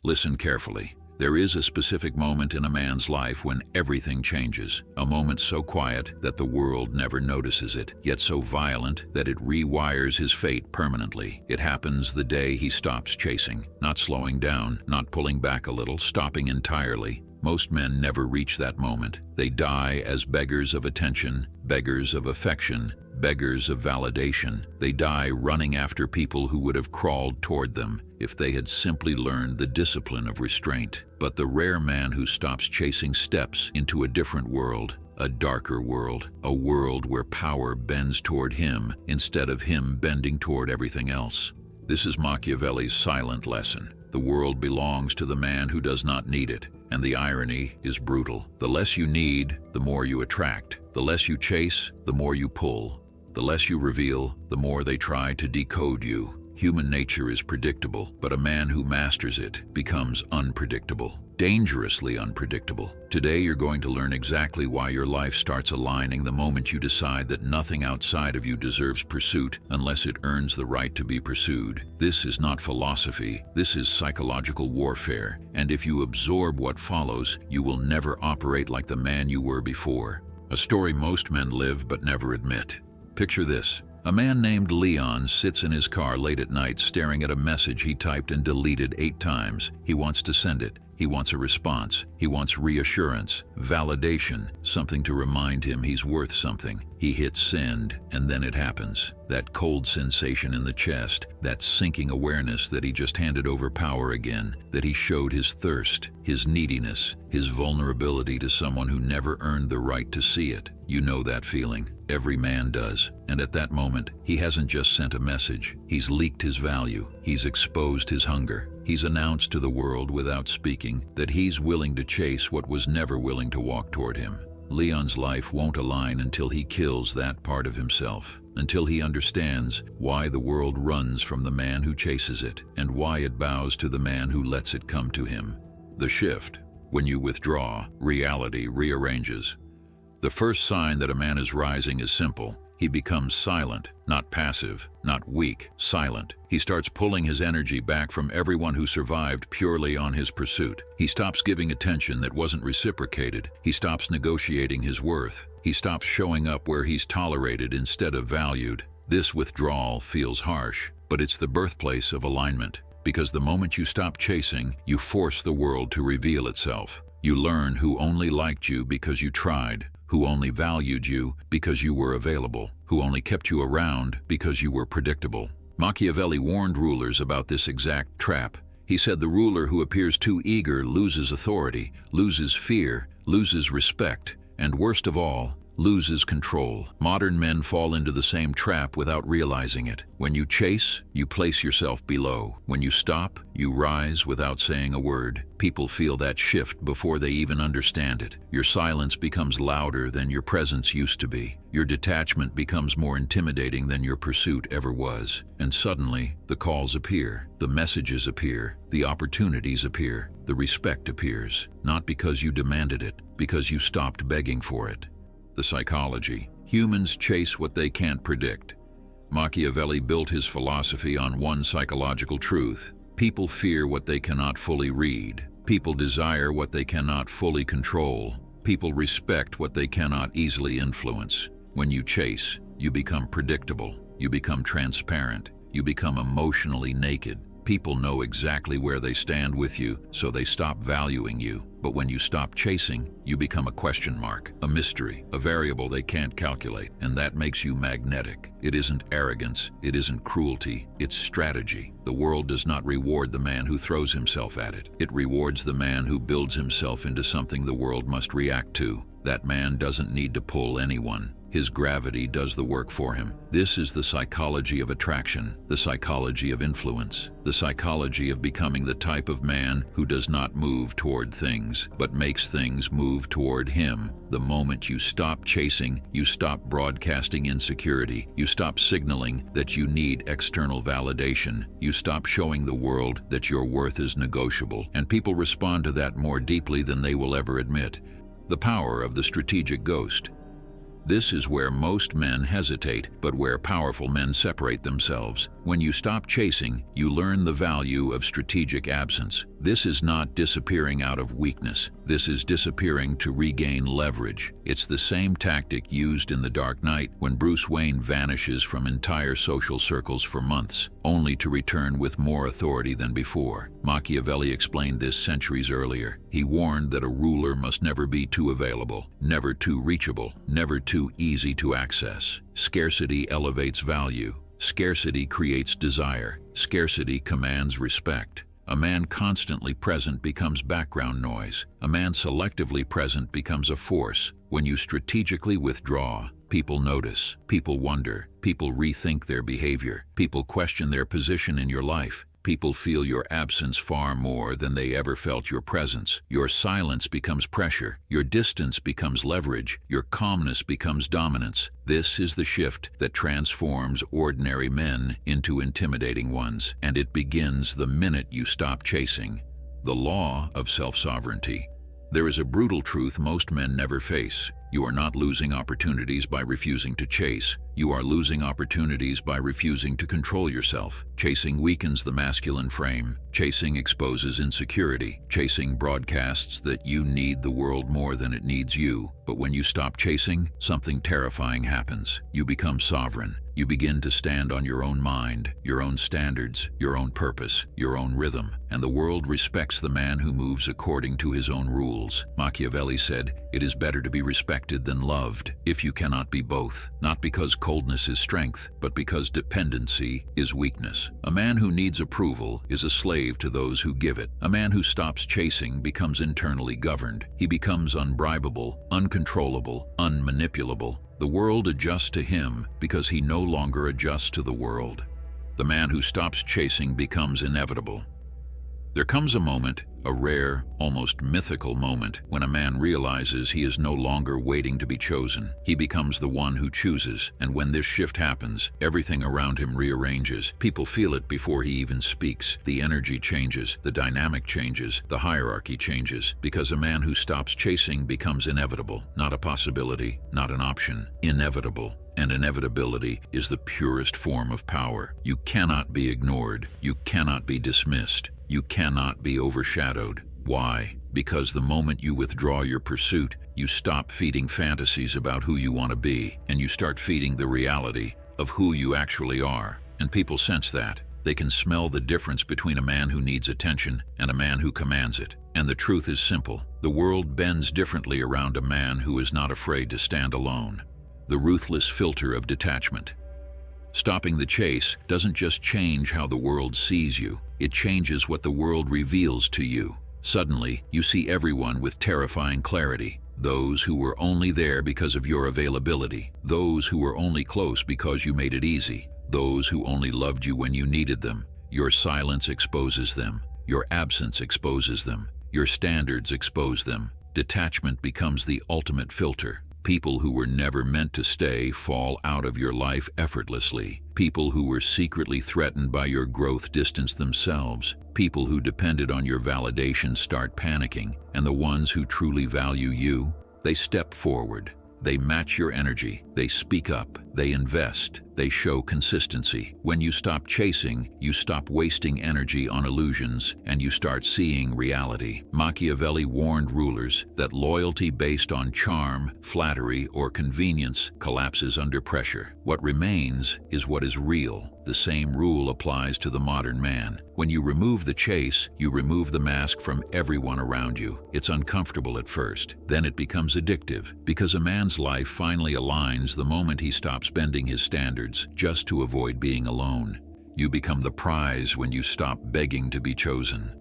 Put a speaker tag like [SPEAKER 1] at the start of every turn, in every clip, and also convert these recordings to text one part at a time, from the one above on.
[SPEAKER 1] Listen carefully. There is a specific moment in a man's life when everything changes, a moment so quiet that the world never notices it, yet so violent that it rewires his fate permanently. It happens the day he stops chasing, not slowing down, not pulling back a little, stopping entirely. Most men never reach that moment. They die as beggars of attention, beggars of affection, beggars of validation. They die running after people who would have crawled toward them if they had simply learned the discipline of restraint. But the rare man who stops chasing steps into a different world, a darker world, a world where power bends toward him instead of him bending toward everything else. This is Machiavelli's silent lesson. The world belongs to the man who does not need it, and the irony is brutal. The less you need, the more you attract. The less you chase, the more you pull. The less you reveal, the more they try to decode you. Human nature is predictable, but a man who masters it becomes unpredictable, dangerously unpredictable. Today you're going to learn exactly why your life starts aligning the moment you decide that nothing outside of you deserves pursuit unless it earns the right to be pursued. This is not philosophy, this is psychological warfare, and if you absorb what follows, you will never operate like the man you were before. A story most men live but never admit. Picture this. A man named Leon sits in his car late at night staring at a message he typed and deleted 8 times. He wants to send it. He wants a response. He wants reassurance, validation, something to remind him he's worth something. He hits send, and then it happens. That cold sensation in the chest, that sinking awareness that he just handed over power again, that he showed his thirst, his neediness, his vulnerability to someone who never earned the right to see it. You know that feeling. Every man does. And at that moment, he hasn't just sent a message. He's leaked his value. He's exposed his hunger. He's announced to the world without speaking that he's willing to chase what was never willing to walk toward him. Leon's life won't align until he kills that part of himself, until he understands why the world runs from the man who chases it and why it bows to the man who lets it come to him. The shift. When you withdraw, reality rearranges. The first sign that a man is rising is simple. He becomes silent, not passive, not weak, silent. He starts pulling his energy back from everyone who survived purely on his pursuit. He stops giving attention that wasn't reciprocated. He stops negotiating his worth. He stops showing up where he's tolerated instead of valued. This withdrawal feels harsh, but it's the birthplace of alignment. Because the moment you stop chasing, you force the world to reveal itself. You learn who only liked you because you tried, who only valued you because you were available, who only kept you around because you were predictable. Machiavelli warned rulers about this exact trap. He said the ruler who appears too eager loses authority, loses fear, loses respect, and worst of all, loses control. Modern men fall into the same trap without realizing it. When you chase, you place yourself below. When you stop, you rise without saying a word. People feel that shift before they even understand it. Your silence becomes louder than your presence used to be. Your detachment becomes more intimidating than your pursuit ever was. And suddenly, the calls appear, the messages appear, the opportunities appear, the respect appears. Not because you demanded it, because you stopped begging for it. The psychology. Humans chase what they can't predict. Machiavelli built his philosophy on one psychological truth. People fear what they cannot fully read. People desire what they cannot fully control. People respect what they cannot easily influence. When you chase, you become predictable. You become transparent. You become emotionally naked. People know exactly where they stand with you, so they stop valuing you. But when you stop chasing, you become a question mark, a mystery, a variable they can't calculate, and that makes you magnetic. It isn't arrogance, it isn't cruelty, it's strategy. The world does not reward the man who throws himself at it. It rewards the man who builds himself into something the world must react to. That man doesn't need to pull anyone. His gravity does the work for him. This is the psychology of attraction, the psychology of influence, the psychology of becoming the type of man who does not move toward things, but makes things move toward him. The moment you stop chasing, you stop broadcasting insecurity, you stop signaling that you need external validation, you stop showing the world that your worth is negotiable, and people respond to that more deeply than they will ever admit. The power of the strategic ghost. This is where most men hesitate, but where powerful men separate themselves. When you stop chasing, you learn the value of strategic absence. This is not disappearing out of weakness. This is disappearing to regain leverage. It's the same tactic used in The Dark Knight when Bruce Wayne vanishes from entire social circles for months, only to return with more authority than before. Machiavelli explained this centuries earlier. He warned that a ruler must never be too available, never too reachable, never too easy to access. Scarcity elevates value. Scarcity creates desire. Scarcity commands respect. A man constantly present becomes background noise. A man selectively present becomes a force. When you strategically withdraw, people notice, people wonder, people rethink their behavior, people question their position in your life. People feel your absence far more than they ever felt your presence. Your silence becomes pressure. Your distance becomes leverage. Your calmness becomes dominance. This is the shift that transforms ordinary men into intimidating ones, and it begins the minute you stop chasing. The law of self-sovereignty. There is a brutal truth most men never face. You are not losing opportunities by refusing to chase. You are losing opportunities by refusing to control yourself. Chasing weakens the masculine frame. Chasing exposes insecurity. Chasing broadcasts that you need the world more than it needs you. But when you stop chasing, something terrifying happens. You become sovereign. You begin to stand on your own mind, your own standards, your own purpose, your own rhythm, and the world respects the man who moves according to his own rules. Machiavelli said, "It is better to be respected than loved, if you cannot be both, not because coldness is strength, but because dependency is weakness. A man who needs approval is a slave to those who give it. A man who stops chasing becomes internally governed. He becomes unbribable, uncontrollable, unmanipulable. The world adjusts to him because he no longer adjusts to the world. The man who stops chasing becomes inevitable." There comes a moment, a rare, almost mythical moment, when a man realizes he is no longer waiting to be chosen. He becomes the one who chooses, and when this shift happens, everything around him rearranges. People feel it before he even speaks. The energy changes, the dynamic changes, the hierarchy changes, because a man who stops chasing becomes inevitable, not a possibility, not an option, inevitable. And inevitability is the purest form of power. You cannot be ignored. You cannot be dismissed. You cannot be overshadowed. Why? Because the moment you withdraw your pursuit, you stop feeding fantasies about who you want to be, and you start feeding the reality of who you actually are. And people sense that. They can smell the difference between a man who needs attention and a man who commands it. And the truth is simple. The world bends differently around a man who is not afraid to stand alone. The ruthless filter of detachment. Stopping the chase doesn't just change how the world sees you, it changes what the world reveals to you. Suddenly, you see everyone with terrifying clarity. Those who were only there because of your availability. Those who were only close because you made it easy. Those who only loved you when you needed them. Your silence exposes them. Your absence exposes them. Your standards expose them. Detachment becomes the ultimate filter. People who were never meant to stay fall out of your life effortlessly. People who were secretly threatened by your growth distance themselves. People who depended on your validation start panicking, and the ones who truly value you, they step forward. They match your energy. They speak up. They invest. They show consistency. When you stop chasing, you stop wasting energy on illusions, and you start seeing reality. Machiavelli warned rulers that loyalty based on charm, flattery, or convenience collapses under pressure. What remains is what is real. The same rule applies to the modern man. When you remove the chase, you remove the mask from everyone around you. It's uncomfortable at first. Then it becomes addictive, because a man's life finally aligns the moment he stops bending his standards just to avoid being alone. You become the prize when you stop begging to be chosen.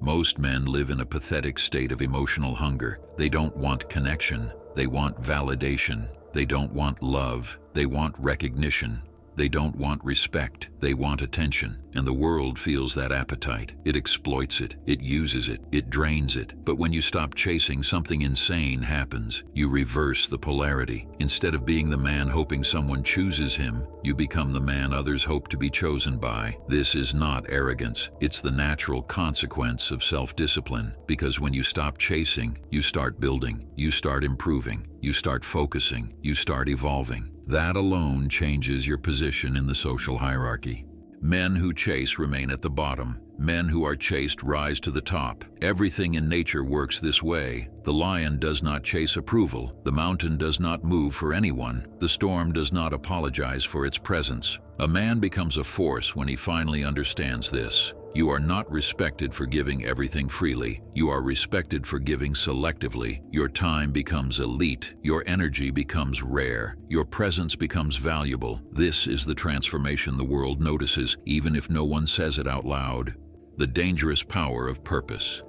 [SPEAKER 1] Most men live in a pathetic state of emotional hunger. They don't want connection. They want validation. They don't want love. They want recognition. They don't want respect. They want attention. And the world feels that appetite. It exploits it. It uses it. It drains it. But when you stop chasing, something insane happens. You reverse the polarity. Instead of being the man hoping someone chooses him, you become the man others hope to be chosen by. This is not arrogance. It's the natural consequence of self-discipline. Because when you stop chasing, you start building. You start improving. You start focusing. You start evolving. That alone changes your position in the social hierarchy. Men who chase remain at the bottom. Men who are chased rise to the top. Everything in nature works this way. The lion does not chase approval. The mountain does not move for anyone. The storm does not apologize for its presence. A man becomes a force when he finally understands this. You are not respected for giving everything freely. You are respected for giving selectively. Your time becomes elite. Your energy becomes rare. Your presence becomes valuable. This is the transformation the world notices, even if no one says it out loud. The dangerous power of purpose.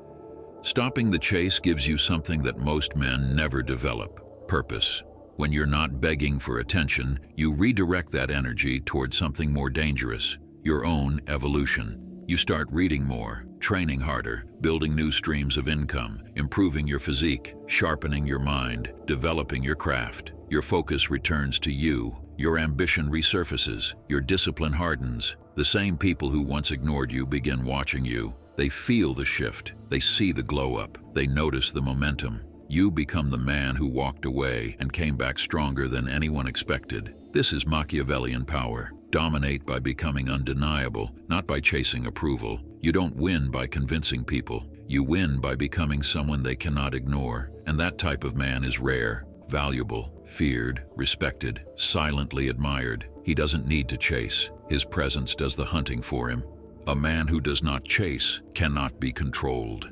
[SPEAKER 1] Stopping the chase gives you something that most men never develop: purpose. When you're not begging for attention, you redirect that energy toward something more dangerous: your own evolution. You start reading more, training harder, building new streams of income, improving your physique, sharpening your mind, developing your craft. Your focus returns to you. Your ambition resurfaces. Your discipline hardens. The same people who once ignored you begin watching you. They feel the shift. They see the glow up. They notice the momentum. You become the man who walked away and came back stronger than anyone expected. This is Machiavellian power. Dominate by becoming undeniable, not by chasing approval. You don't win by convincing people. You win by becoming someone they cannot ignore. And that type of man is rare, valuable, feared, respected, silently admired. He doesn't need to chase. His presence does the hunting for him. A man who does not chase cannot be controlled.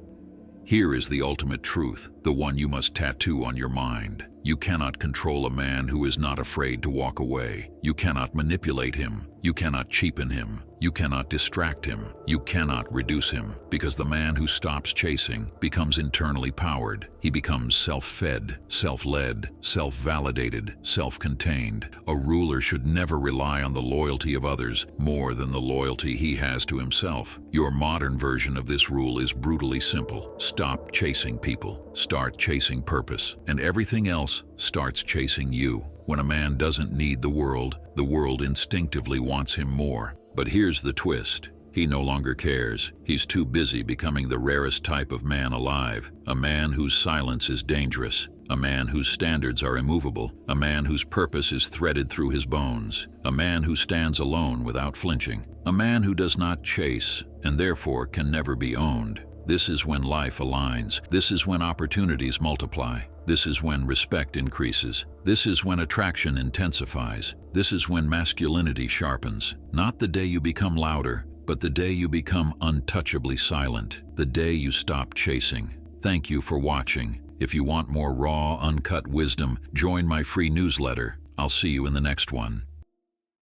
[SPEAKER 1] Here is the ultimate truth, the one you must tattoo on your mind. You cannot control a man who is not afraid to walk away. You cannot manipulate him. You cannot cheapen him. You cannot distract him. You cannot reduce him, because the man who stops chasing becomes internally powered. He becomes self-fed, self-led, self-validated, self-contained. A ruler should never rely on the loyalty of others more than the loyalty he has to himself. Your modern version of this rule is brutally simple. Stop chasing people. Start chasing purpose. And everything else starts chasing you. When a man doesn't need the world instinctively wants him more. But here's the twist. He no longer cares. He's too busy becoming the rarest type of man alive. A man whose silence is dangerous. A man whose standards are immovable. A man whose purpose is threaded through his bones. A man who stands alone without flinching. A man who does not chase, and therefore can never be owned. This is when life aligns. This is when opportunities multiply. This is when respect increases. This is when attraction intensifies. This is when masculinity sharpens. Not the day you become louder, but the day you become untouchably silent. The day you stop chasing. Thank you for watching. If you want more raw, uncut wisdom, join my free newsletter. I'll see you in the next one.